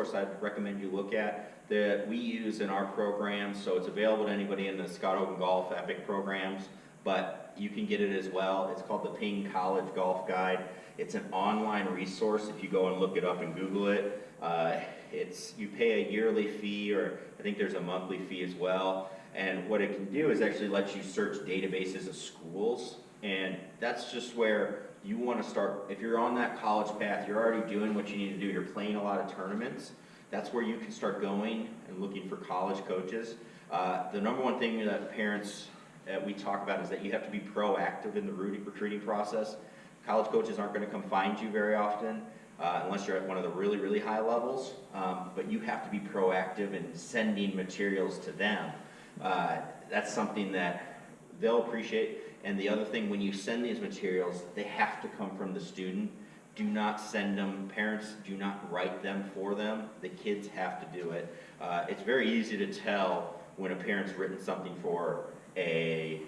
resource I'd recommend you look at that we use in our program. So it's available to anybody in the Scott Hogan Golf Epic programs, but you can get it as well. It's called the Ping College Golf Guide. It's an online resource. If you go and look it up and Google it, you pay a yearly fee, or I think there's a monthly fee as well. And what it can do is actually let you search databases of schools. And that's just where you want to start. If you're on that college path, you're already doing what you need to do. You're playing a lot of tournaments. That's where you can start going and looking for college coaches. The number one thing that parents we talk about is that you have to be proactive in the recruiting process. College coaches aren't going to come find you very often unless you're at one of the really, really high levels. But you have to be proactive in sending materials to them. That's something that they'll appreciate. And the other thing, when you send these materials, they have to come from the student. Do not send them, parents do not write them for them. The kids have to do it. It's very easy to tell when a parent's written something for a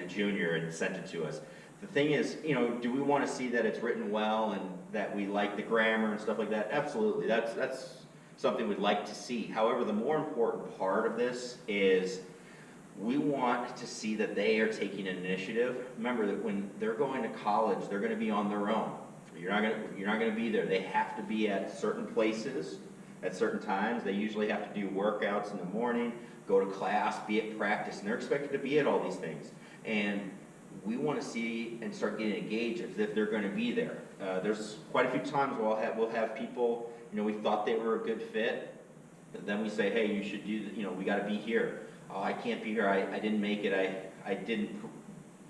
junior and sent it to us. The thing is, do we want to see that it's written well and that we like the grammar and stuff like that? Absolutely, that's something we'd like to see. However, the more important part of this is we want to see that they are taking an initiative. Remember that when they're going to college, they're going to be on their own. You're not going to be there. They have to be at certain places at certain times. They usually have to do workouts in the morning, go to class, be at practice, and they're expected to be at all these things. And we want to see and start getting engaged as if they're going to be there. There's quite a few times we'll have people, we thought they were a good fit, but then we say, hey, you should do, we got to be here. Oh, I can't be here. I didn't make it. I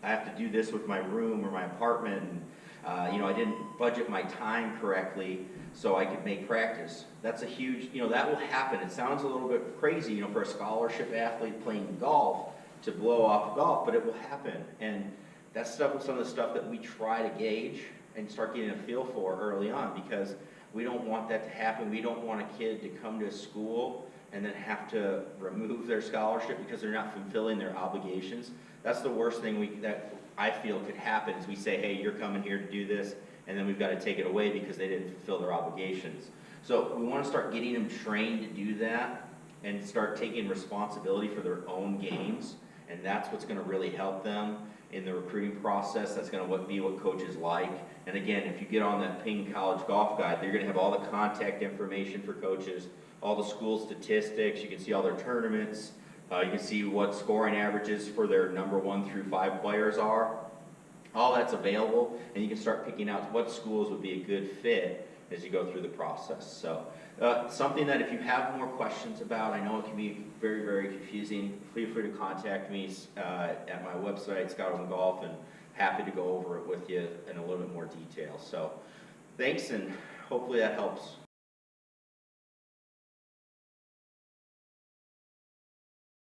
have to do this with my room or my apartment. And, I didn't budget my time correctly so I could make practice. That's a huge, that will happen. It sounds a little bit crazy, for a scholarship athlete playing golf to blow off golf, but it will happen. And that's some of the stuff that we try to gauge and start getting a feel for early on, because we don't want that to happen. We don't want a kid to come to a school and then have to remove their scholarship because they're not fulfilling their obligations. That's the worst thing that I feel could happen, is we say, hey, you're coming here to do this, and then we've got to take it away because they didn't fulfill their obligations. So we want to start getting them trained to do that and start taking responsibility for their own games, and that's what's going to really help them in the recruiting process. That's going to be what coaches like. And again, if you get on that Ping College Golf Guide, you're going to have all the contact information for coaches, all the school statistics. You can see all their tournaments. You can see what scoring averages for their number 1 through 5 players are. All that's available, and you can start picking out what schools would be a good fit as you go through the process. So something that if you have more questions about, I know it can be very, very confusing, feel free to contact me at my website, Scott Hogan Golf, and happy to go over it with you in a little bit more detail. So thanks, and hopefully that helps.